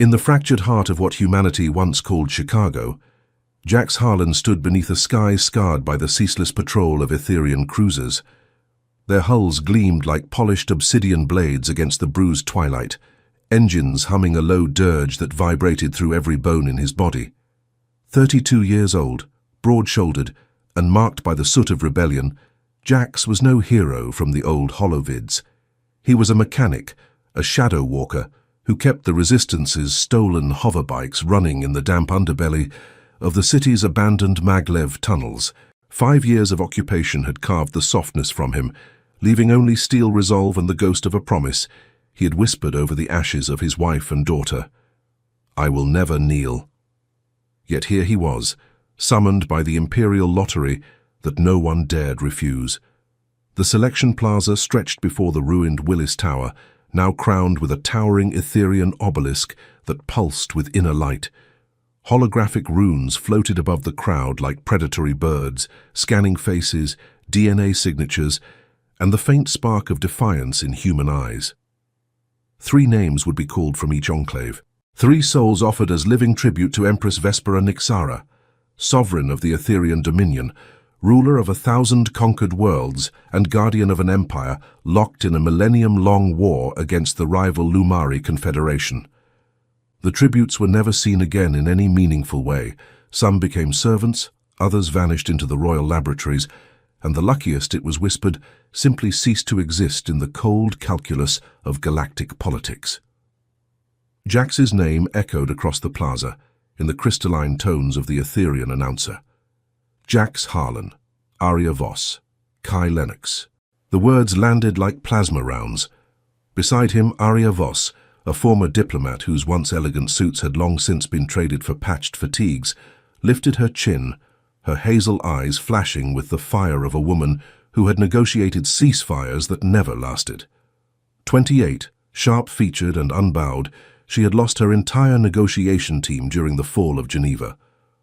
In the fractured heart of what humanity once called Chicago, Jax Harlan stood beneath a sky scarred by the ceaseless patrol of Etherian cruisers. Their hulls gleamed like polished obsidian blades against the bruised twilight, engines humming a low dirge that vibrated through every bone in his body. 32 years old, broad-shouldered, and marked by the soot of rebellion, Jax was no hero from the old holovids. He was a mechanic, a shadow walker, who kept the Resistance's stolen hoverbikes running in the damp underbelly of the city's abandoned maglev tunnels. 5 years of occupation had carved the softness from him, leaving only steel resolve and the ghost of a promise he had whispered over the ashes of his wife and daughter. "I will never kneel." Yet here he was, summoned by the imperial lottery that no one dared refuse. The selection plaza stretched before the ruined Willis Tower, now crowned with a towering Etherian obelisk that pulsed with inner light. Holographic runes floated above the crowd like predatory birds, scanning faces, DNA signatures, and the faint spark of defiance in human eyes. 3 names would be called from each enclave. 3 souls offered as living tribute to Empress Vespera Nixara, sovereign of the Etherian dominion, ruler of 1,000 conquered worlds and guardian of an empire locked in a millennium-long war against the rival Lumari Confederation. The tributes were never seen again in any meaningful way. Some became servants, others vanished into the royal laboratories, and the luckiest, it was whispered, simply ceased to exist in the cold calculus of galactic politics. Jax's name echoed across the plaza in the crystalline tones of the Etherian announcer. Jax Harlan, Arya Voss, Kai Lennox. The words landed like plasma rounds. Beside him, Arya Voss, a former diplomat whose once elegant suits had long since been traded for patched fatigues, lifted her chin, her hazel eyes flashing with the fire of a woman who had negotiated ceasefires that never lasted. 28, sharp-featured and unbowed, she had lost her entire negotiation team during the fall of Geneva.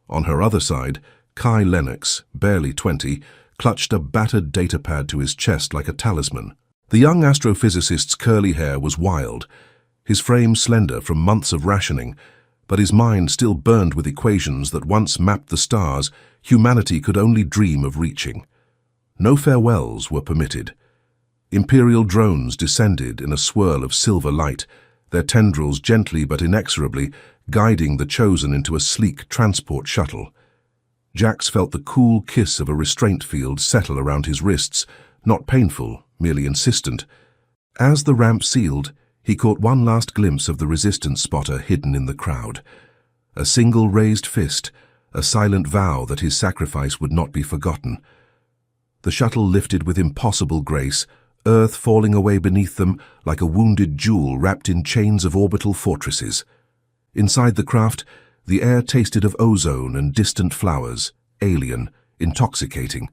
On her other side, Kai Lennox, barely 20, clutched a battered datapad to his chest like a talisman. The young astrophysicist's curly hair was wild, his frame slender from months of rationing, but his mind still burned with equations that once mapped the stars humanity could only dream of reaching. No farewells were permitted. Imperial drones descended in a swirl of silver light, their tendrils gently but inexorably guiding the chosen into a sleek transport shuttle. Jax felt the cool kiss of a restraint field settle around his wrists, not painful, merely insistent. As the ramp sealed, he caught one last glimpse of the resistance spotter hidden in the crowd. A single raised fist, a silent vow that his sacrifice would not be forgotten. The shuttle lifted with impossible grace, Earth falling away beneath them like a wounded jewel wrapped in chains of orbital fortresses. Inside the craft, the air tasted of ozone and distant flowers, alien, intoxicating.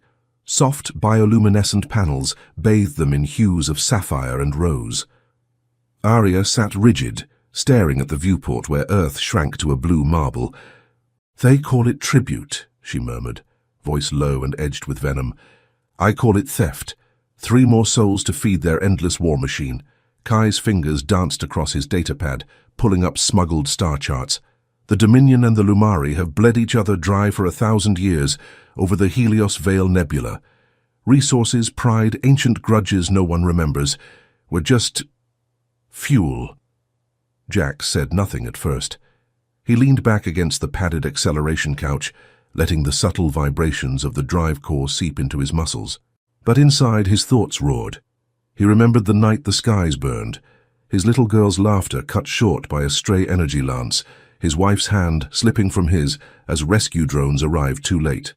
Soft bioluminescent panels bathed them in hues of sapphire and rose. Arya sat rigid, staring at the viewport where Earth shrank to a blue marble. "They call it tribute," she murmured, voice low and edged with venom. "I call it theft. 3 more souls to feed their endless war machine." Kai's fingers danced across his datapad, pulling up smuggled star charts. The Dominion and the Lumari have bled each other dry for 1,000 years over the Helios Veil Nebula. Resources, pride, ancient grudges no one remembers were just fuel. Jax said nothing at first. He leaned back against the padded acceleration couch, letting the subtle vibrations of the drive core seep into his muscles. But inside, his thoughts roared. He remembered the night the skies burned, his little girl's laughter cut short by a stray energy lance, his wife's hand slipping from his as rescue drones arrived too late.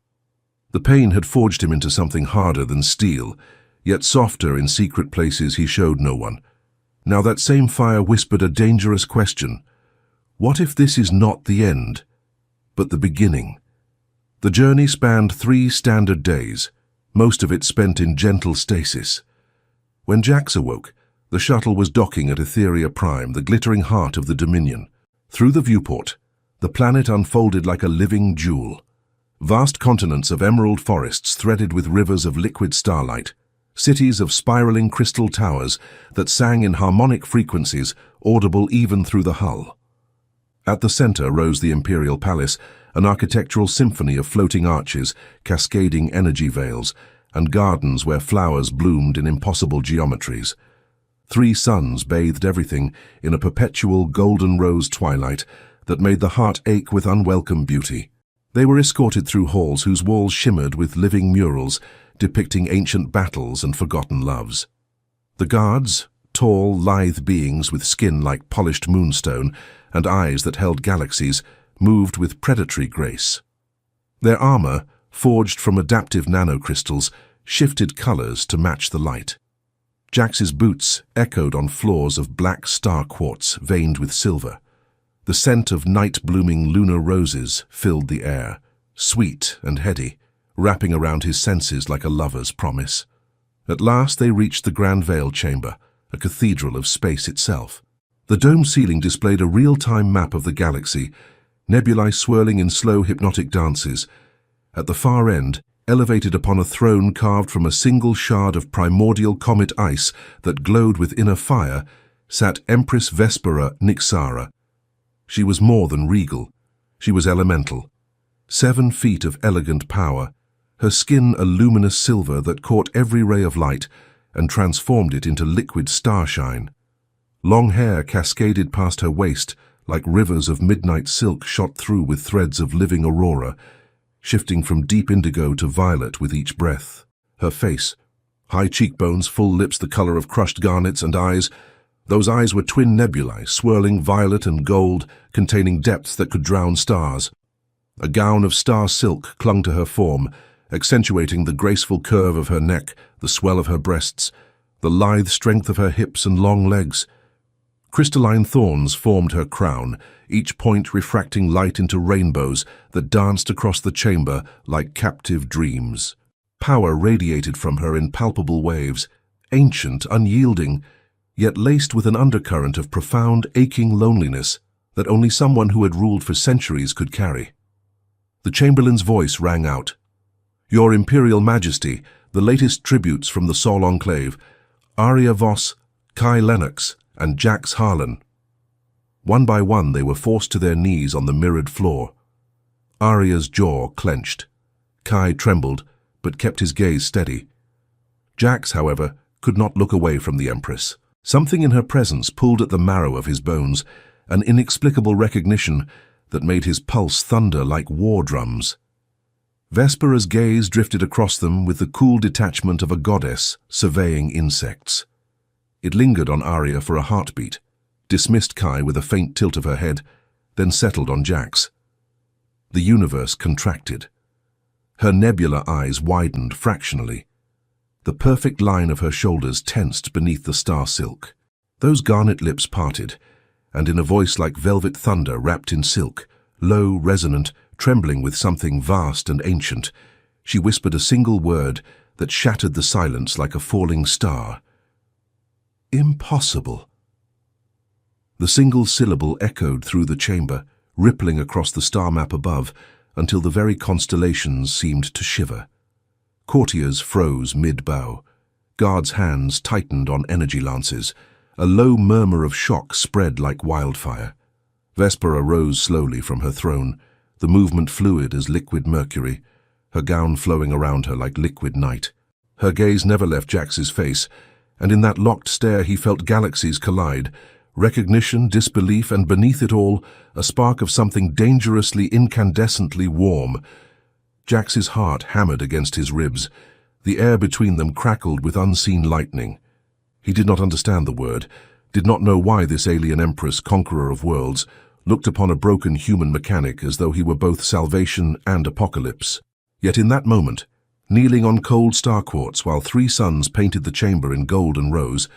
The pain had forged him into something harder than steel, yet softer in secret places he showed no one. Now that same fire whispered a dangerous question. What if this is not the end, but the beginning? The journey spanned 3 standard days, most of it spent in gentle stasis. When Jax awoke, the shuttle was docking at Etheria Prime, the glittering heart of the Dominion. Through the viewport, the planet unfolded like a living jewel. Vast continents of emerald forests threaded with rivers of liquid starlight, cities of spiraling crystal towers that sang in harmonic frequencies audible even through the hull. At the center rose the Imperial Palace, an architectural symphony of floating arches, cascading energy veils, and gardens where flowers bloomed in impossible geometries. 3 suns bathed everything in a perpetual golden rose twilight that made the heart ache with unwelcome beauty. They were escorted through halls whose walls shimmered with living murals depicting ancient battles and forgotten loves. The guards, tall, lithe beings with skin like polished moonstone and eyes that held galaxies, moved with predatory grace. Their armor, forged from adaptive nanocrystals, shifted colors to match the light. Jax's boots echoed on floors of black star quartz veined with silver. The scent of night-blooming lunar roses filled the air, sweet and heady, wrapping around his senses like a lover's promise. At last they reached the Grand Veil Chamber, a cathedral of space itself. The dome ceiling displayed a real-time map of the galaxy, nebulae swirling in slow hypnotic dances. At the far end, elevated upon a throne carved from a single shard of primordial comet ice that glowed with inner fire, sat Empress Vespera Nixara. She was more than regal. She was elemental. 7 feet of elegant power, her skin a luminous silver that caught every ray of light and transformed it into liquid starshine. Long hair cascaded past her waist like rivers of midnight silk shot through with threads of living aurora, shifting from deep indigo to violet with each breath. Her face, high cheekbones, full lips the color of crushed garnets, and eyes. Those eyes were twin nebulae, swirling violet and gold, containing depths that could drown stars. A gown of star silk clung to her form, accentuating the graceful curve of her neck, the swell of her breasts, the lithe strength of her hips and long legs. Crystalline thorns formed her crown, each point refracting light into rainbows that danced across the chamber like captive dreams. Power radiated from her in palpable waves, ancient, unyielding, yet laced with an undercurrent of profound, aching loneliness that only someone who had ruled for centuries could carry. The Chamberlain's voice rang out. "Your Imperial Majesty, the latest tributes from the Sol Enclave, Arya Voss, Kai Lennox, and Jax Harlan." One by one they were forced to their knees on the mirrored floor. Arya's jaw clenched. Kai trembled, but kept his gaze steady. Jax, however, could not look away from the Empress. Something in her presence pulled at the marrow of his bones, an inexplicable recognition that made his pulse thunder like war drums. Vespera's gaze drifted across them with the cool detachment of a goddess surveying insects. It lingered on Arya for a heartbeat, dismissed Kai with a faint tilt of her head, then settled on Jax. The universe contracted. Her nebula eyes widened fractionally. The perfect line of her shoulders tensed beneath the star silk. Those garnet lips parted, and in a voice like velvet thunder wrapped in silk, low, resonant, trembling with something vast and ancient, she whispered a single word that shattered the silence like a falling star. "Impossible." The single syllable echoed through the chamber, rippling across the star map above, until the very constellations seemed to shiver. Courtiers froze mid-bow. Guards' hands tightened on energy lances. A low murmur of shock spread like wildfire. Vespera rose slowly from her throne, the movement fluid as liquid mercury, her gown flowing around her like liquid night. Her gaze never left Jax's face, and in that locked stare he felt galaxies collide, recognition, disbelief, and beneath it all, a spark of something dangerously, incandescently warm. Jax's heart hammered against his ribs. The air between them crackled with unseen lightning. He did not understand the word, did not know why this alien empress, conqueror of worlds, looked upon a broken human mechanic as though he were both salvation and apocalypse. Yet in that moment, kneeling on cold star quartz while 3 suns painted the chamber in gold and rose,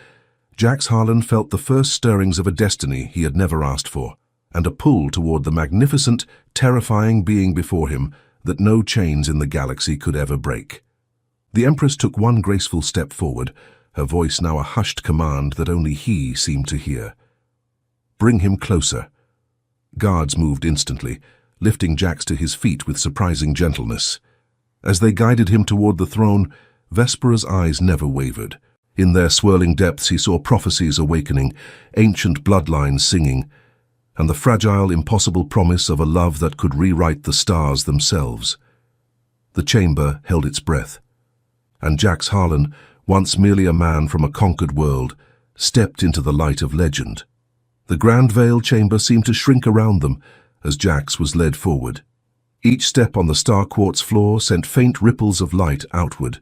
Jax Harlan felt the first stirrings of a destiny he had never asked for, and a pull toward the magnificent, terrifying being before him that no chains in the galaxy could ever break. The Empress took one graceful step forward, her voice now a hushed command that only he seemed to hear. "Bring him closer." Guards moved instantly, lifting Jax to his feet with surprising gentleness. As they guided him toward the throne, Vespera's eyes never wavered. In their swirling depths he saw prophecies awakening, ancient bloodlines singing. and the fragile, impossible promise of a love that could rewrite the stars themselves. The chamber held its breath, and Jax Harlan, once merely a man from a conquered world, stepped into the light of legend. The Grand Veil chamber seemed to shrink around them as Jax was led forward. Each step on the star-quartz floor sent faint ripples of light outward,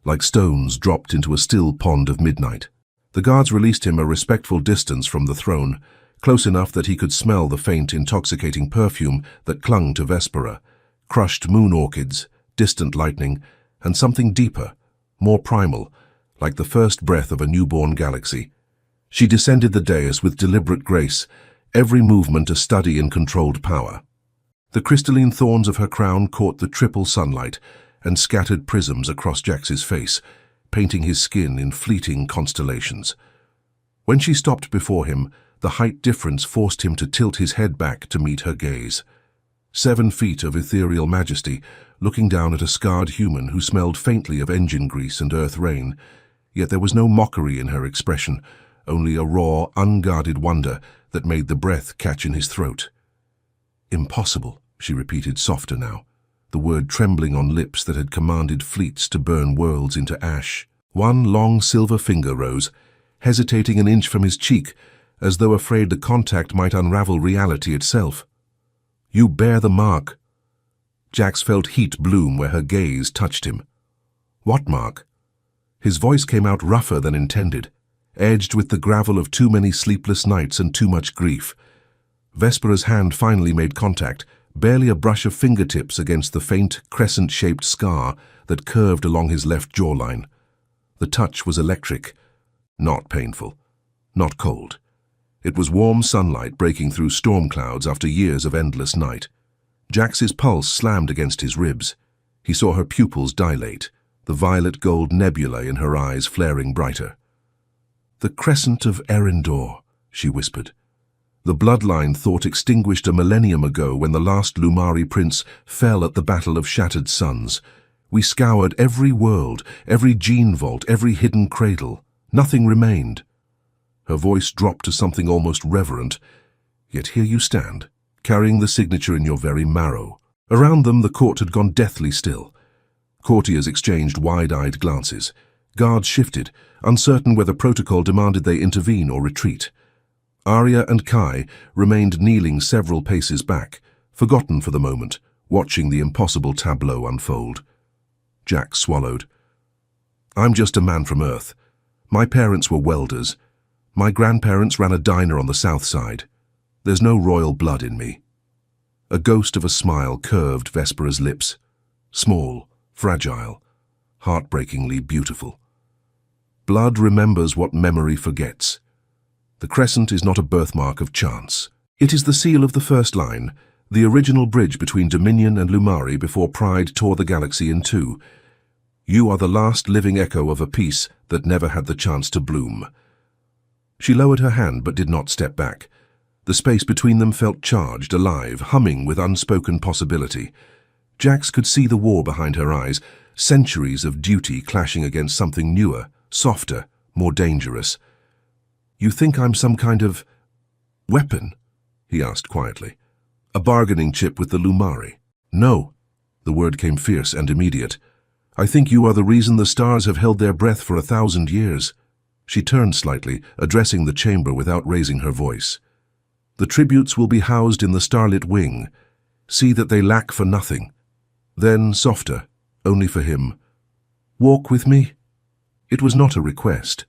like stones dropped into a still pond of midnight. The guards released him a respectful distance from the throne, close enough that he could smell the faint, intoxicating perfume that clung to Vespera, crushed moon orchids, distant lightning, and something deeper, more primal, like the first breath of a newborn galaxy. She descended the dais with deliberate grace, every movement a study in controlled power. The crystalline thorns of her crown caught the triple sunlight and scattered prisms across Jax's face, painting his skin in fleeting constellations. When she stopped before him, the height difference forced him to tilt his head back to meet her gaze. 7 feet of ethereal majesty, looking down at a scarred human who smelled faintly of engine grease and earth rain, yet there was no mockery in her expression, only a raw, unguarded wonder that made the breath catch in his throat. "Impossible," she repeated softer now, the word trembling on lips that had commanded fleets to burn worlds into ash. One long silver finger rose, hesitating an inch from his cheek, as though afraid the contact might unravel reality itself. "You bear the mark." Jax felt heat bloom where her gaze touched him. "What mark?" His voice came out rougher than intended, edged with the gravel of too many sleepless nights and too much grief. Vespera's hand finally made contact, barely a brush of fingertips against the faint, crescent-shaped scar that curved along his left jawline. The touch was electric, not painful, not cold. It was warm sunlight breaking through storm clouds after years of endless night. Jax's pulse slammed against his ribs. He saw her pupils dilate, the violet-gold nebula in her eyes flaring brighter. "The crescent of Erindor," she whispered. The bloodline thought extinguished a millennium ago when the last Lumari prince fell at the Battle of Shattered Suns. We scoured every world, every gene vault, every hidden cradle. Nothing remained. Her voice dropped to something almost reverent. "Yet here you stand, carrying the signature in your very marrow." Around them the court had gone deathly still. Courtiers exchanged wide-eyed glances. Guards shifted, uncertain whether protocol demanded they intervene or retreat. Arya and Kai remained kneeling several paces back, forgotten for the moment, watching the impossible tableau unfold. Jax swallowed. "I'm just a man from Earth. My parents were welders. My grandparents ran a diner on the south side. There's no royal blood in me." A ghost of a smile curved Vespera's lips. Small, fragile, heartbreakingly beautiful. Blood remembers what memory forgets. The crescent is not a birthmark of chance. It is the seal of the first line, the original bridge between Dominion and Lumari before Pride tore the galaxy in two. You are the last living echo of a peace that never had the chance to bloom. She lowered her hand but did not step back. The space between them felt charged, alive, humming with unspoken possibility. Jax could see the war behind her eyes, centuries of duty clashing against something newer, softer, more dangerous. "You think I'm some kind of weapon?" he asked quietly. "A bargaining chip with the Lumari?" "No." The word came fierce and immediate. "I think you are the reason the stars have held their breath for 1,000 years. She turned slightly, addressing the chamber without raising her voice. "The tributes will be housed in the starlit wing. See that they lack for nothing." Then, softer, only for him, "Walk with me?" It was not a request.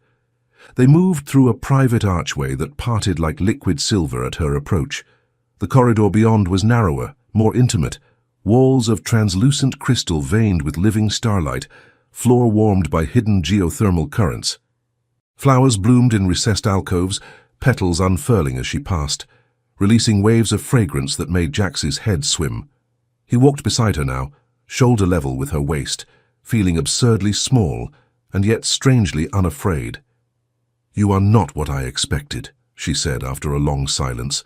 They moved through a private archway that parted like liquid silver at her approach. The corridor beyond was narrower, more intimate, walls of translucent crystal veined with living starlight, floor warmed by hidden geothermal currents. Flowers bloomed in recessed alcoves, petals unfurling as she passed, releasing waves of fragrance that made Jax's head swim. He walked beside her now, shoulder level with her waist, feeling absurdly small and yet strangely unafraid. "You are not what I expected," she said after a long silence.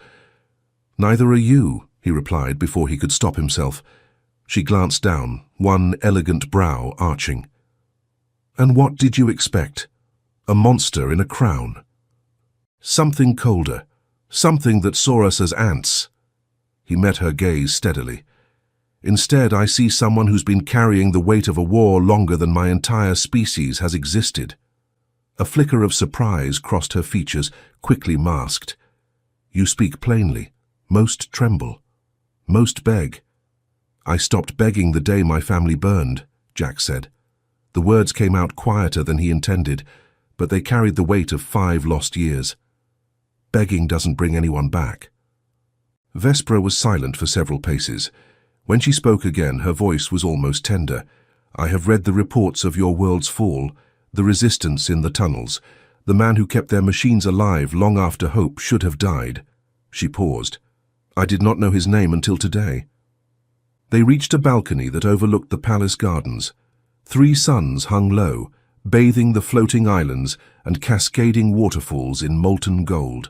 "Neither are you," he replied before he could stop himself. She glanced down, one elegant brow arching. "And what did you expect? A monster in a crown?" "Something colder, Something that saw us as ants. He met her gaze steadily. Instead, I see someone who's been carrying the weight of a war longer than my entire species has existed. A flicker of surprise crossed her features, quickly masked. You speak plainly. Most tremble. Most beg. I stopped begging the day my family burned, Jack said. The words came out quieter than he intended, but they carried the weight of 5 lost years. Begging doesn't bring anyone back. Vespera was silent for several paces. When she spoke again, her voice was almost tender. I have read the reports of your world's fall, the resistance in the tunnels, the man who kept their machines alive long after hope should have died. She paused. I did not know his name until today. They reached a balcony that overlooked the palace gardens. 3 suns hung low, bathing the floating islands and cascading waterfalls in molten gold.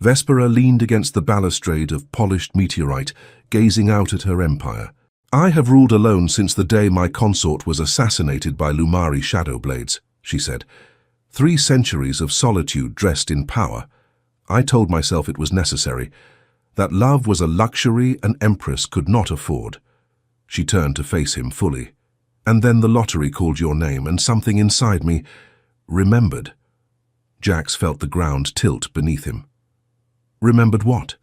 Vespera leaned against the balustrade of polished meteorite, gazing out at her empire. I have ruled alone since the day my consort was assassinated by Lumari Shadowblades, she said. 3 centuries of solitude dressed in power. I told myself it was necessary, that love was a luxury an empress could not afford. She turned to face him fully. And then the lottery called your name, and something inside me remembered. Jax felt the ground tilt beneath him. Remembered what?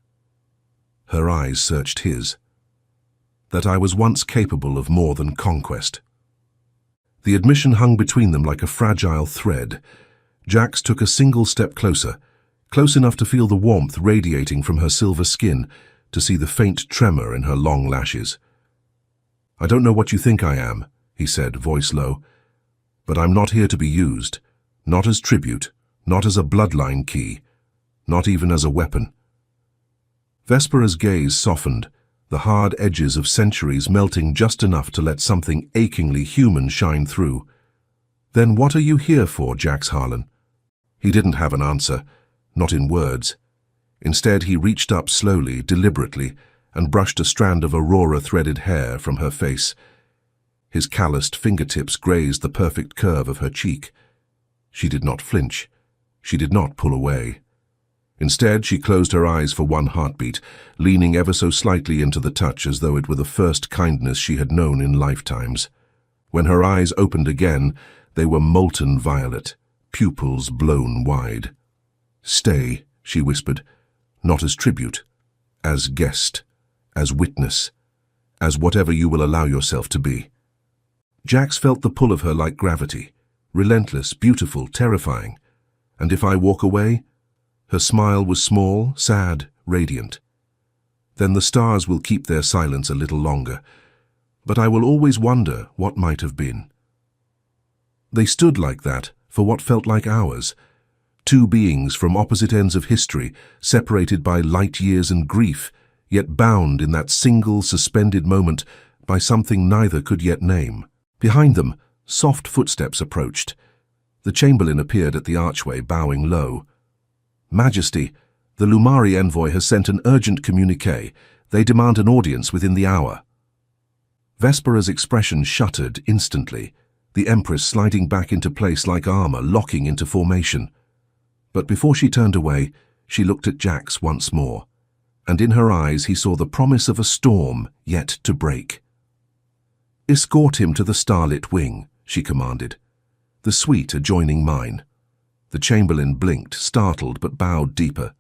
Her eyes searched his. That I was once capable of more than conquest. The admission hung between them like a fragile thread. Jax took a single step closer, close enough to feel the warmth radiating from her silver skin, to see the faint tremor in her long lashes. I don't know what you think I am, he said, voice low, but I'm not here to be used, not as tribute, not as a bloodline key, not even as a weapon. Vespera's gaze softened, the hard edges of centuries melting just enough to let something achingly human shine through. Then what are you here for, Jax Harlan? He didn't have an answer, not in words. Instead, he reached up slowly, deliberately, and brushed a strand of aurora-threaded hair from her face. His calloused fingertips grazed the perfect curve of her cheek. She did not flinch. She did not pull away. Instead, she closed her eyes for one heartbeat, leaning ever so slightly into the touch as though it were the first kindness she had known in lifetimes. When her eyes opened again, they were molten violet, pupils blown wide. Stay, she whispered, not as tribute, as guest, as witness, as whatever you will allow yourself to be. Jax felt the pull of her like gravity, relentless, beautiful, terrifying. And if I walk away? Her smile was small, sad, radiant. Then the stars will keep their silence a little longer, but I will always wonder what might have been. They stood like that for what felt like hours, 2 beings from opposite ends of history, separated by light years and grief, yet bound in that single suspended moment by something neither could yet name. Behind them, soft footsteps approached. The Chamberlain appeared at the archway, bowing low. Majesty, the Lumari envoy has sent an urgent communiqué. They demand an audience within the hour. Vespera's expression shuttered instantly, the Empress sliding back into place like armor, locking into formation. But before she turned away, she looked at Jax once more, and in her eyes he saw the promise of a storm yet to break. Escort him to the starlit wing, she commanded, the suite adjoining mine. The Chamberlain blinked, startled, but bowed deeper.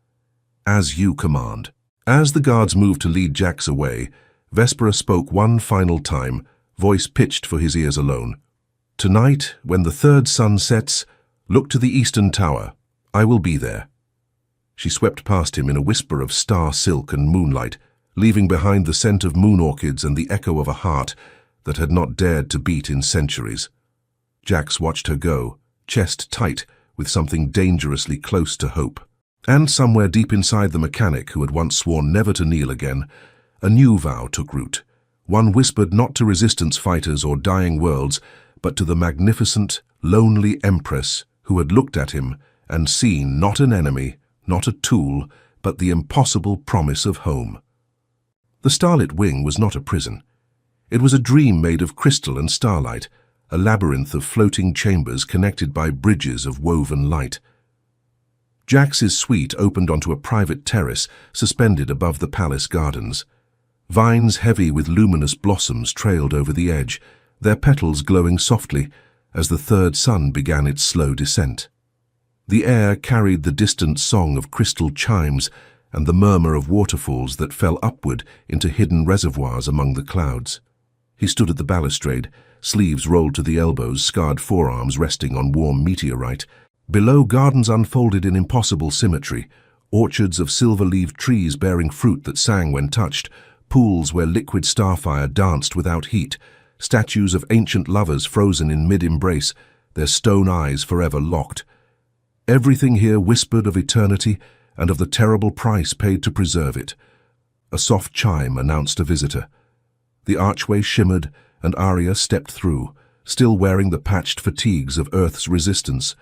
As you command. As the guards moved to lead Jax away, Vespera spoke one final time, voice pitched for his ears alone. Tonight, when the 3rd sun sets, look to the eastern tower. I will be there. She swept past him in a whisper of star silk and moonlight, leaving behind the scent of moon orchids and the echo of a heart that had not dared to beat in centuries. Jax watched her go, chest tight, with something dangerously close to hope. And somewhere deep inside the mechanic who had once sworn never to kneel again, a new vow took root, one whispered not to resistance fighters or dying worlds, but to the magnificent, lonely Empress who had looked at him and seen not an enemy, not a tool, but the impossible promise of home. The starlit wing was not a prison. It was a dream made of crystal and starlight, a labyrinth of floating chambers connected by bridges of woven light. Jax's suite opened onto a private terrace suspended above the palace gardens. Vines heavy with luminous blossoms trailed over the edge, their petals glowing softly as the third sun began its slow descent. The air carried the distant song of crystal chimes and the murmur of waterfalls that fell upward into hidden reservoirs among the clouds. He stood at the balustrade, sleeves rolled to the elbows, scarred forearms resting on warm meteorite. Below, gardens unfolded in impossible symmetry, orchards of silver-leaved trees bearing fruit that sang when touched, pools where liquid starfire danced without heat, statues of ancient lovers frozen in mid-embrace, their stone eyes forever locked. Everything here whispered of eternity and of the terrible price paid to preserve it. A soft chime announced a visitor. The archway shimmered, and Arya stepped through, still wearing the patched fatigues of Earth's resistance.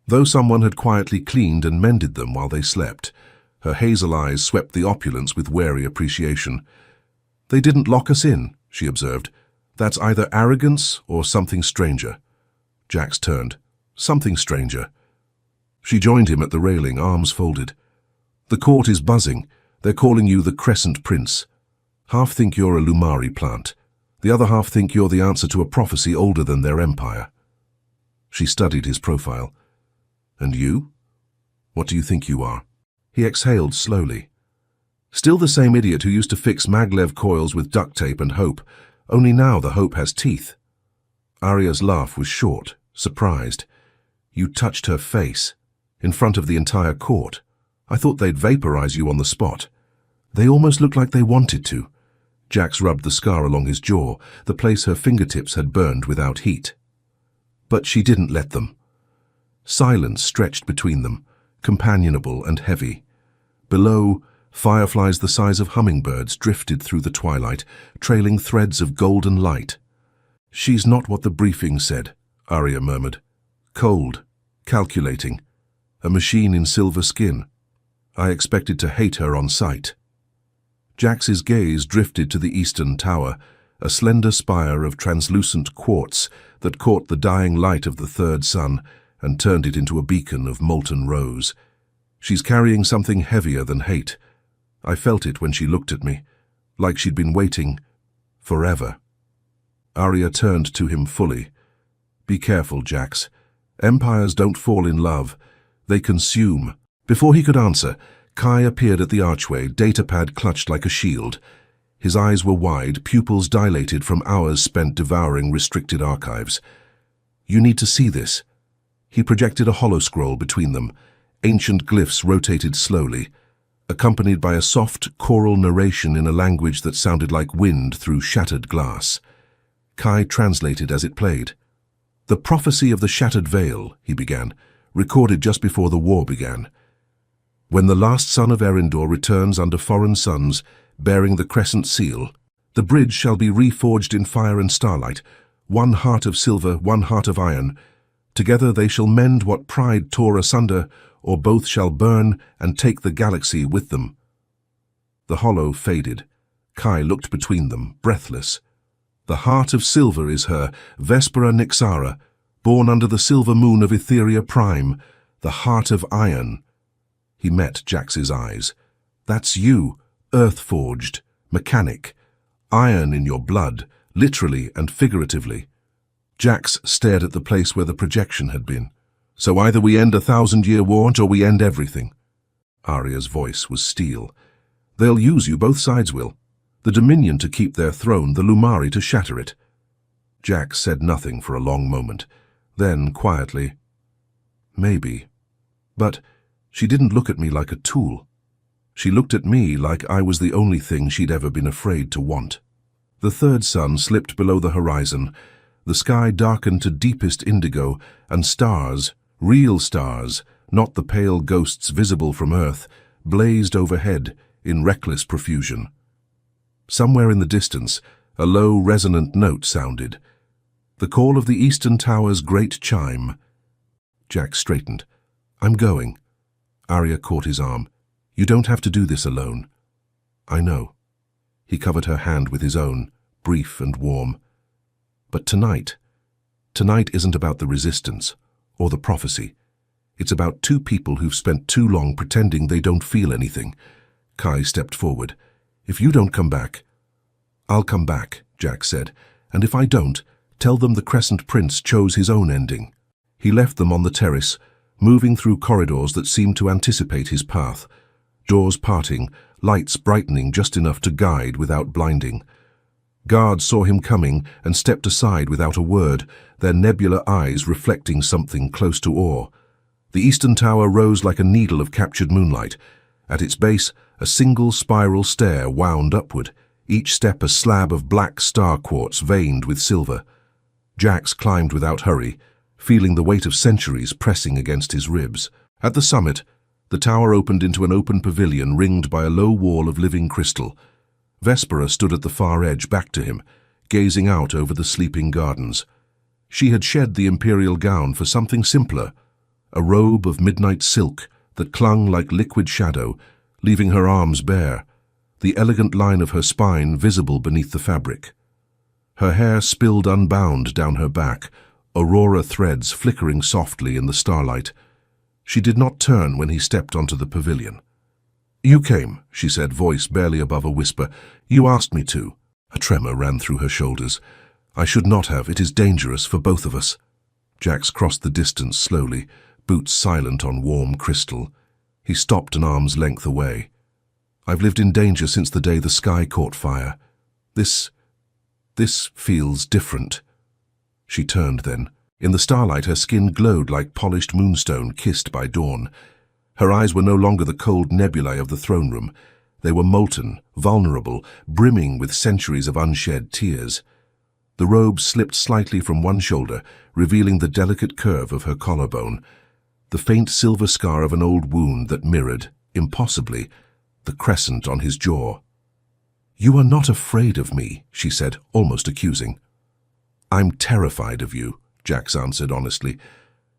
Though someone had quietly cleaned and mended them while they slept, her hazel eyes swept the opulence with wary appreciation. "They didn't lock us in," she observed. "That's either arrogance or something stranger." Jax turned. "Something stranger." She joined him at the railing, arms folded. "The court is buzzing. They're calling you the Crescent Prince. Half think you're a Lumari plant. The other half think you're the answer to a prophecy older than their empire." She studied his profile. "And you? What do you think you are?" He exhaled slowly. "Still the same idiot who used to fix maglev coils with duct tape and hope, only now the hope has teeth." Arya's laugh was short, surprised. "You touched her face, in front of the entire court. I thought they'd vaporize you on the spot." "They almost looked like they wanted to." Jax rubbed the scar along his jaw, the place her fingertips had burned without heat. "But she didn't let them." Silence stretched between them, companionable and heavy. Below, fireflies the size of hummingbirds drifted through the twilight, trailing threads of golden light. "She's not what the briefing said," Arya murmured. "Cold, calculating, a machine in silver skin. I expected to hate her on sight." Jax's gaze drifted to the eastern tower, a slender spire of translucent quartz that caught the dying light of the third sun and turned it into a beacon of molten rose. "She's carrying something heavier than hate. I felt it when she looked at me, like she'd been waiting forever." Arya turned to him fully. "Be careful, Jax. Empires don't fall in love. They consume." Before he could answer, Kai appeared at the archway, datapad clutched like a shield. His eyes were wide, pupils dilated from hours spent devouring restricted archives. "You need to see this." He projected a holoscroll between them. Ancient glyphs rotated slowly, accompanied by a soft, choral narration in a language that sounded like wind through shattered glass. Kai translated as it played. "The prophecy of the shattered veil," he began, "recorded just before the war began. When the last son of Erindor returns under foreign suns, bearing the crescent seal, the bridge shall be reforged in fire and starlight, one heart of silver, one heart of iron. Together they shall mend what pride tore asunder, or both shall burn and take the galaxy with them." The hollow faded. Kai looked between them, breathless. "The heart of silver is her, Vespera Nixara, born under the silver moon of Etheria Prime, the heart of iron." He met Jax's eyes. "That's you, earth-forged, mechanic, iron in your blood, literally and figuratively." Jax stared at the place where the projection had been. "So either we end a 1,000-year war or we end everything." Arya's voice was steel. "They'll use you, both sides will. The Dominion to keep their throne, the Lumari to shatter it." Jax said nothing for a long moment. Then, quietly, "Maybe. But she didn't look at me like a tool. She looked at me like I was the only thing she'd ever been afraid to want." The third sun slipped below the horizon. The sky darkened to deepest indigo, and stars, real stars, not the pale ghosts visible from Earth, blazed overhead in reckless profusion. Somewhere in the distance, a low, resonant note sounded. The call of the eastern tower's great chime. Jax straightened. "I'm going." Arya caught his arm. "You don't have to do this alone." "I know." He covered her hand with his own, brief and warm. "But tonight isn't about the resistance or the prophecy. It's about two people who've spent too long pretending they don't feel anything. Kai stepped forward. If you don't come back, I'll come back, Jack said, and if I don't, tell them the Crescent Prince chose his own ending. He left them on the terrace, moving through corridors that seemed to anticipate his path. Doors parting, lights brightening just enough to guide without blinding. Guards saw him coming and stepped aside without a word, their nebular eyes reflecting something close to awe. The eastern tower rose like a needle of captured moonlight. At its base, a single spiral stair wound upward, each step a slab of black star quartz veined with silver. Jax climbed without hurry, feeling the weight of centuries pressing against his ribs. At the summit, the tower opened into an open pavilion ringed by a low wall of living crystal. Vespera stood at the far edge, back to him, gazing out over the sleeping gardens. She had shed the imperial gown for something simpler, a robe of midnight silk that clung like liquid shadow, leaving her arms bare, the elegant line of her spine visible beneath the fabric. Her hair spilled unbound down her back, aurora threads flickering softly in the starlight. She did not turn when he stepped onto the pavilion. "You came," she said, voice barely above a whisper. "You asked me to." A tremor ran through her shoulders. "I should not have. It is dangerous for both of us." Jax crossed the distance slowly, boots silent on warm crystal. He stopped an arm's length away. "I've lived in danger since the day the sky caught fire. This feels different." She turned then. In the starlight, her skin glowed like polished moonstone kissed by dawn. Her eyes were no longer the cold nebulae of the throne room. They were molten, vulnerable, brimming with centuries of unshed tears. The robe slipped slightly from one shoulder, revealing the delicate curve of her collarbone, the faint silver scar of an old wound that mirrored, impossibly, the crescent on his jaw. "You are not afraid of me," she said, almost accusing. "I'm terrified of you," Jax answered honestly,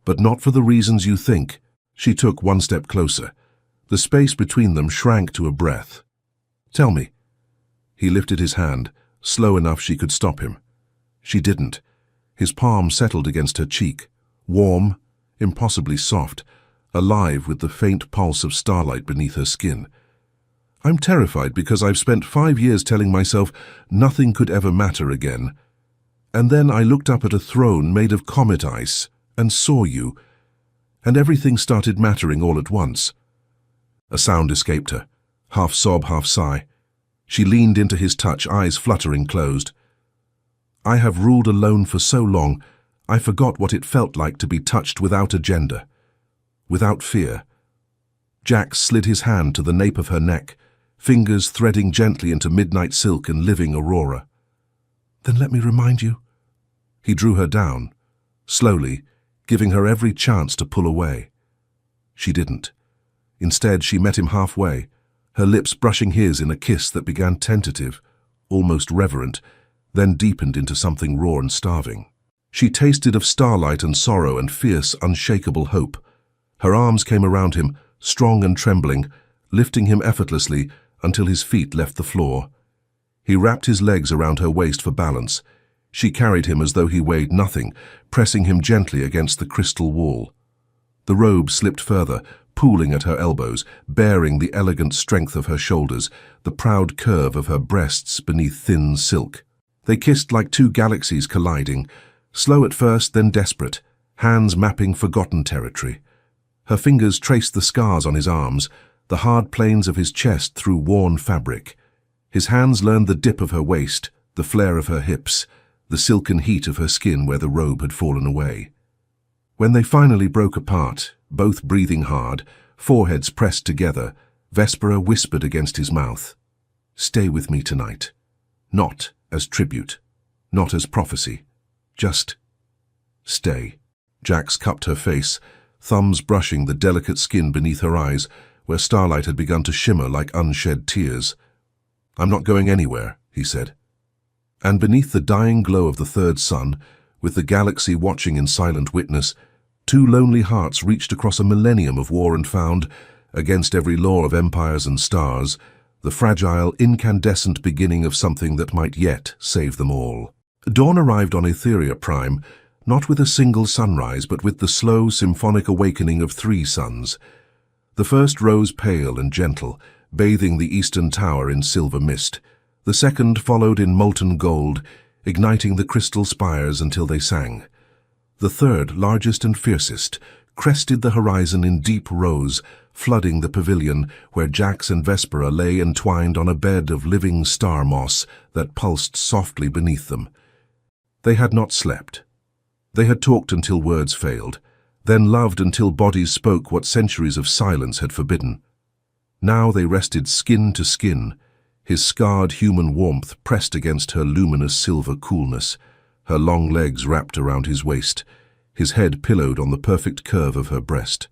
"but not for the reasons you think." She took one step closer. The space between them shrank to a breath. "Tell me." He lifted his hand, slow enough she could stop him. She didn't. His palm settled against her cheek, warm, impossibly soft, alive with the faint pulse of starlight beneath her skin. "I'm terrified because I've spent 5 years telling myself nothing could ever matter again. And then I looked up at a throne made of comet ice and saw you, and everything started mattering all at once." A sound escaped her, half sob, half sigh. She leaned into his touch, eyes fluttering closed. "I have ruled alone for so long, I forgot what it felt like to be touched without agenda, without fear." Jack slid his hand to the nape of her neck, fingers threading gently into midnight silk and living aurora. "Then let me remind you." He drew her down, slowly, giving her every chance to pull away. She didn't. Instead, she met him halfway, her lips brushing his in a kiss that began tentative, almost reverent, then deepened into something raw and starving. She tasted of starlight and sorrow and fierce, unshakable hope. Her arms came around him, strong and trembling, lifting him effortlessly until his feet left the floor. He wrapped his legs around her waist for balance. She carried him as though he weighed nothing, pressing him gently against the crystal wall. The robe slipped further, pooling at her elbows, bearing the elegant strength of her shoulders, the proud curve of her breasts beneath thin silk. They kissed like two galaxies colliding, slow at first, then desperate, hands mapping forgotten territory. Her fingers traced the scars on his arms, the hard planes of his chest through worn fabric. His hands learned the dip of her waist, the flare of her hips, the silken heat of her skin where the robe had fallen away. When they finally broke apart, both breathing hard, foreheads pressed together, Vespera whispered against his mouth, "Stay with me tonight. Not as tribute, not as prophecy. Just stay." Jax cupped her face, thumbs brushing the delicate skin beneath her eyes, where starlight had begun to shimmer like unshed tears. "I'm not going anywhere," he said. And beneath the dying glow of the third sun, with the galaxy watching in silent witness, two lonely hearts reached across a millennium of war and found, against every law of empires and stars, the fragile, incandescent beginning of something that might yet save them all. Dawn arrived on Etheria Prime, not with a single sunrise, but with the slow, symphonic awakening of 3 suns. The first rose pale and gentle, bathing the eastern tower in silver mist. The second followed in molten gold, igniting the crystal spires until they sang. The third, largest and fiercest, crested the horizon in deep rose, flooding the pavilion where Jax and Vespera lay entwined on a bed of living star moss that pulsed softly beneath them. They had not slept. They had talked until words failed, then loved until bodies spoke what centuries of silence had forbidden. Now they rested skin to skin, his scarred human warmth pressed against her luminous silver coolness, her long legs wrapped around his waist, his head pillowed on the perfect curve of her breast.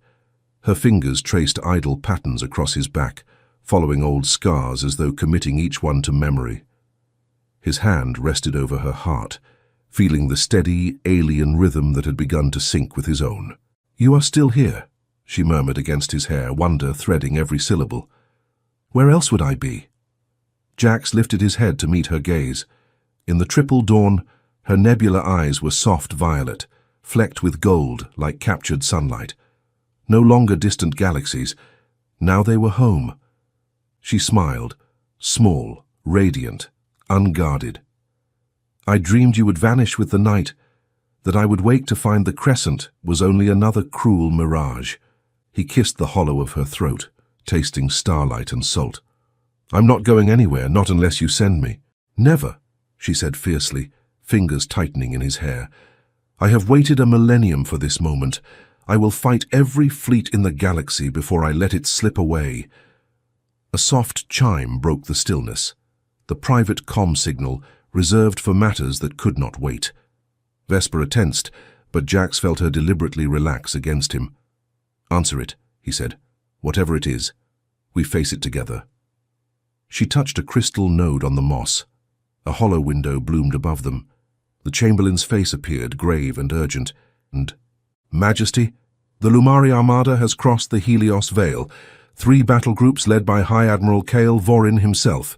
Her fingers traced idle patterns across his back, following old scars as though committing each one to memory. His hand rested over her heart, feeling the steady, alien rhythm that had begun to sync with his own. "You are still here," she murmured against his hair, wonder threading every syllable. "Where else would I be?" Jax lifted his head to meet her gaze. In the triple dawn, her nebula eyes were soft violet, flecked with gold like captured sunlight. No longer distant galaxies, now they were home. She smiled, small, radiant, unguarded. "I dreamed you would vanish with the night, that I would wake to find the crescent was only another cruel mirage." He kissed the hollow of her throat, tasting starlight and salt. "I'm not going anywhere, not unless you send me." "Never," she said fiercely, fingers tightening in his hair. "I have waited a millennium for this moment. I will fight every fleet in the galaxy before I let it slip away." A soft chime broke the stillness, the private comm signal reserved for matters that could not wait. Vespera tensed, but Jax felt her deliberately relax against him. "Answer it," he said. "Whatever it is, we face it together." She touched a crystal node on the moss. A hollow window bloomed above them. The Chamberlain's face appeared, grave and urgent. And, "Majesty, the Lumari Armada has crossed the Helios Veil. 3 battle groups led by High Admiral Kale Vorin himself.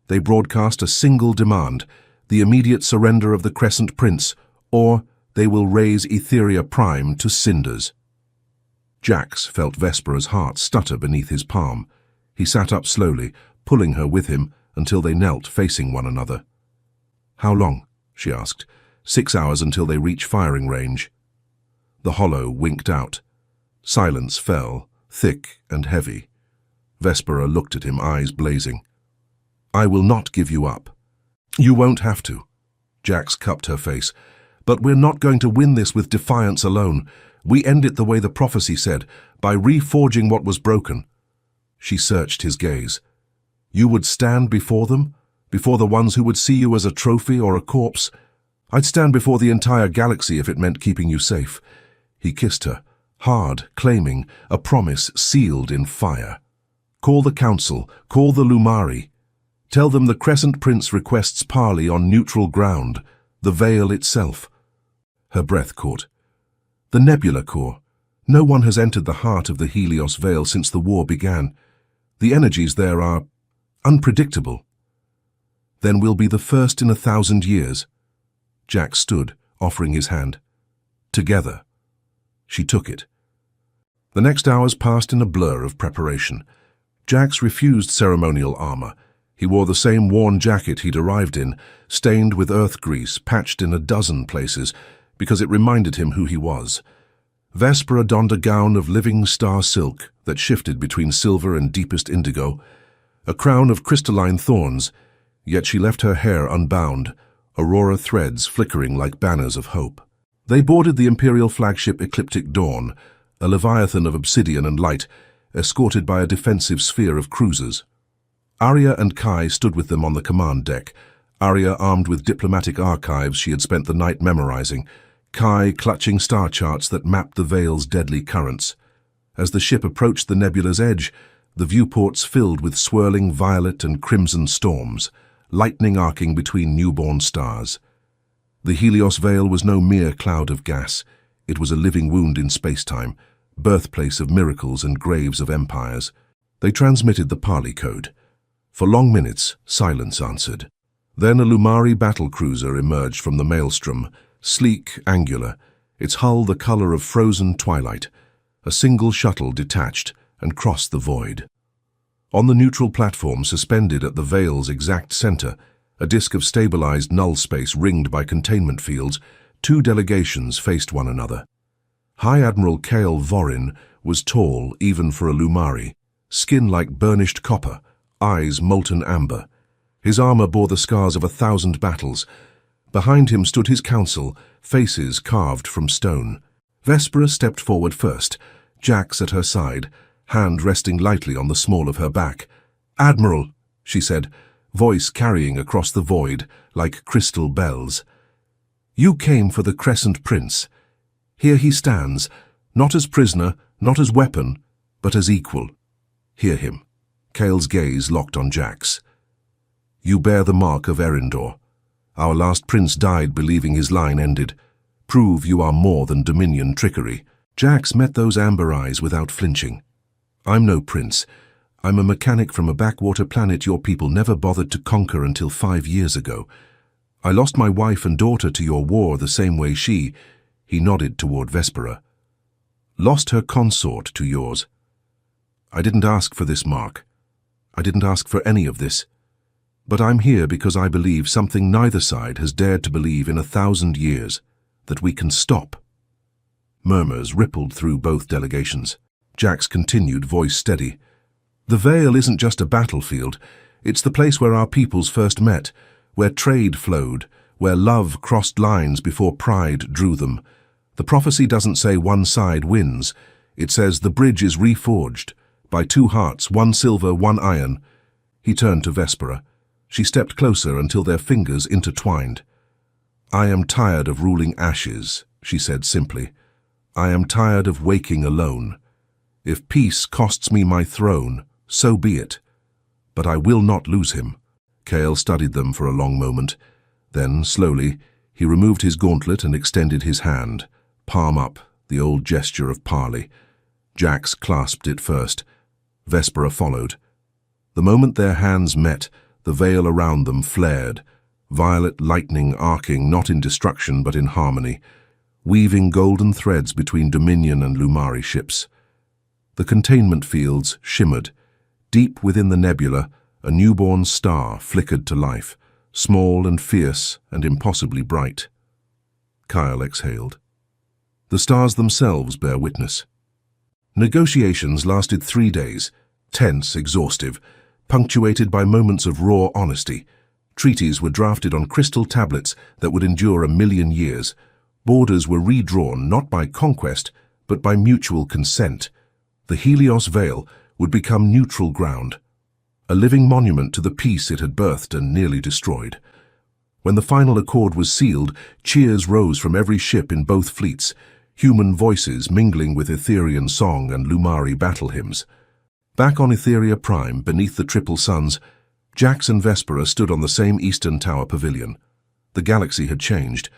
They broadcast a single demand, the immediate surrender of the Crescent Prince, or they will raise Etheria Prime to cinders." Jax felt Vespera's heart stutter beneath his palm. He sat up slowly, pulling her with him until they knelt facing one another. "How long?" she asked. 6 hours until they reach firing range." The hollow winked out. Silence fell, thick and heavy. Vespera looked at him, eyes blazing. "I will not give you up." "You won't have to." Jax cupped her face. "But we're not going to win this with defiance alone. We end it the way the prophecy said, by reforging what was broken." She searched his gaze. "You would stand before them? Before the ones who would see you as a trophy or a corpse? I'd stand before the entire galaxy if it meant keeping you safe." He kissed her, hard, claiming, a promise sealed in fire. "Call the Council, call the Lumari. Tell them the Crescent Prince requests parley on neutral ground, the Veil itself." Her breath caught. "The Nebula Core. No one has entered the heart of the Helios Veil since the war began. The energies there are unpredictable." "Then we'll be the first in 1,000 years." Jax stood, offering his hand. "Together." She took it. The next hours passed in a blur of preparation. Jax refused ceremonial armor. He wore the same worn jacket he'd arrived in, stained with earth grease, patched in a dozen places, because it reminded him who he was. Vespera donned a gown of living star silk that shifted between silver and deepest indigo, a crown of crystalline thorns, yet she left her hair unbound, aurora threads flickering like banners of hope. They boarded the Imperial flagship Ecliptic Dawn, a leviathan of obsidian and light, escorted by a defensive sphere of cruisers. Arya and Kai stood with them on the command deck, Arya armed with diplomatic archives she had spent the night memorizing, Kai clutching star charts that mapped the Veil's deadly currents. As the ship approached the nebula's edge, the viewports filled with swirling violet and crimson storms, lightning arcing between newborn stars. The Helios Veil was no mere cloud of gas. It was a living wound in space-time, birthplace of miracles and graves of empires. They transmitted the parley code. For long minutes, silence answered. Then a Lumari battlecruiser emerged from the maelstrom, sleek, angular, its hull the color of frozen twilight. A single shuttle detached and crossed the void. On the neutral platform, suspended at the Veil's exact center, a disk of stabilized null space ringed by containment fields, two delegations faced one another. High Admiral Kale Vorin was tall even for a Lumari, skin like burnished copper, eyes molten amber. His armor bore the scars of 1,000 battles. Behind him stood his council, faces carved from stone. Vespera stepped forward first, Jax at her side, hand resting lightly on the small of her back. "Admiral," she said, voice carrying across the void like crystal bells. "You came for the Crescent Prince. Here he stands, not as prisoner, not as weapon, but as equal. Hear him." Kale's gaze locked on Jax. "You bear the mark of Erindor. Our last prince died believing his line ended. Prove you are more than Dominion trickery." Jax met those amber eyes without flinching. "I'm no prince. I'm a mechanic from a backwater planet your people never bothered to conquer until 5 years ago. I lost my wife and daughter to your war the same way he nodded toward Vespera, lost her consort to yours. I didn't ask for this mark. I didn't ask for any of this. But I'm here because I believe something neither side has dared to believe in 1,000 years, that we can stop." Murmurs rippled through both delegations. Jax continued, voice steady. "The Veil isn't just a battlefield. It's the place where our peoples first met, where trade flowed, where love crossed lines before pride drew them. The prophecy doesn't say one side wins. It says the bridge is reforged, by 2 hearts, 1 silver, 1 iron." He turned to Vespera. She stepped closer until their fingers intertwined. "I am tired of ruling ashes," she said simply. "I am tired of waking alone. If peace costs me my throne, so be it. But I will not lose him." Kale studied them for a long moment. Then, slowly, he removed his gauntlet and extended his hand, palm up, the old gesture of parley. Jax clasped it first. Vespera followed. The moment their hands met, the veil around them flared, violet lightning arcing not in destruction but in harmony, weaving golden threads between Dominion and Lumari ships. The containment fields shimmered. Deep within the nebula, a newborn star flickered to life, small and fierce and impossibly bright. Kyle exhaled. The stars themselves bear witness. Negotiations lasted 3 days, tense, exhaustive, punctuated by moments of raw honesty. Treaties were drafted on crystal tablets that would endure 1,000,000 years. Borders were redrawn not by conquest, but by mutual consent. The Helios Veil would become neutral ground, a living monument to the peace it had birthed and nearly destroyed. When the final accord was sealed, cheers rose from every ship in both fleets, human voices mingling with Etherian song and Lumari battle hymns. Back on Etheria Prime, beneath the triple suns, Jax and Vespera stood on the same Eastern Tower pavilion. The galaxy had changed.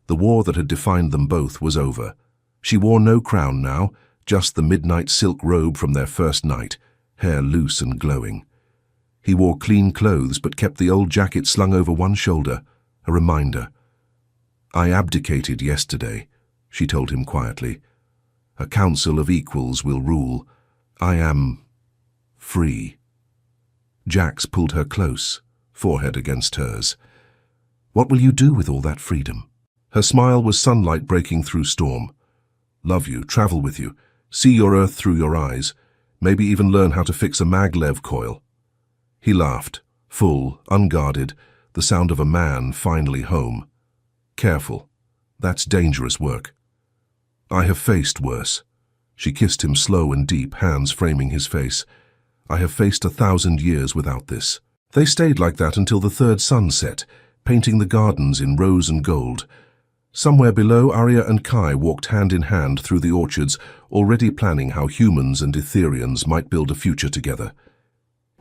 The war that had defined them both was over. She wore no crown now, just the midnight silk robe from their first night, hair loose and glowing. He wore clean clothes but kept the old jacket slung over one shoulder, a reminder. "I abdicated yesterday," she told him quietly. "A council of equals will rule. I am free." Jax pulled her close, forehead against hers. "What will you do with all that freedom?" Her smile was sunlight breaking through storm. "Love you, travel with you, see your Earth through your eyes, maybe even learn how to fix a maglev coil." He laughed, full, unguarded, the sound of a man finally home. "Careful. That's dangerous work." "I have faced worse." She kissed him slow and deep, hands framing his face. "I have faced 1,000 years without this." They stayed like that until the third sun set, painting the gardens in rose and gold. Somewhere below, Arya and Kai walked hand in hand through the orchards, already planning how humans and Etherians might build a future together.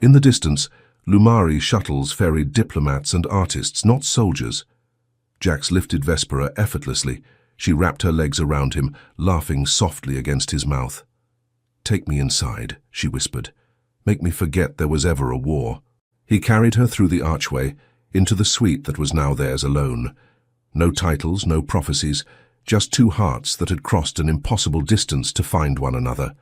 In the distance, Lumari shuttles ferried diplomats and artists, not soldiers. Jax lifted Vespera effortlessly. She wrapped her legs around him, laughing softly against his mouth. "Take me inside," she whispered. "Make me forget there was ever a war." He carried her through the archway, into the suite that was now theirs alone. No titles, no prophecies, just two hearts that had crossed an impossible distance to find one another.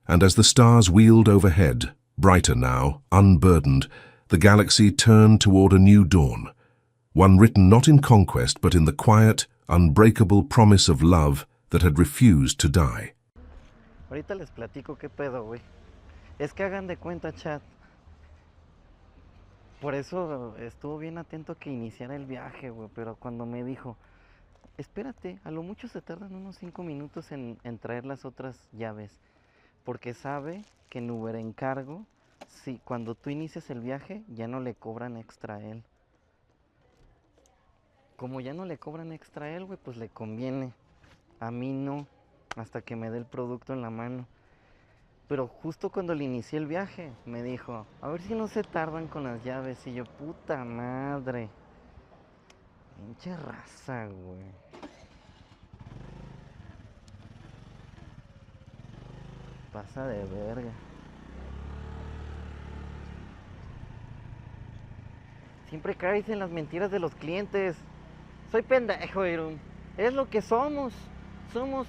And as the stars wheeled overhead, brighter now, unburdened, the galaxy turned toward a new dawn, one written not in conquest but in the quiet, unbreakable promise of love that had refused to die. Ahorita les platico qué pedo, güey. Es que hagan de cuenta, chat. Por eso estuvo bien atento que iniciara el viaje, güey. Pero cuando me dijo, espérate, a lo mucho se tardan unos 5 minutos en traer las otras llaves. Porque sabe que en Uber Encargo, si cuando tú inicias el viaje, ya no le cobran extra a él. Como ya no le cobran extra a él, güey, pues le conviene. A mí no, hasta que me dé el producto en la mano. Pero justo cuando le inicié el viaje, me dijo, a ver si no se tardan con las llaves. Y yo, puta madre. Pinche raza, güey. Pasa de verga. Siempre caes en las mentiras de los clientes. Soy pendejo, Irún. Es lo que somos. Somos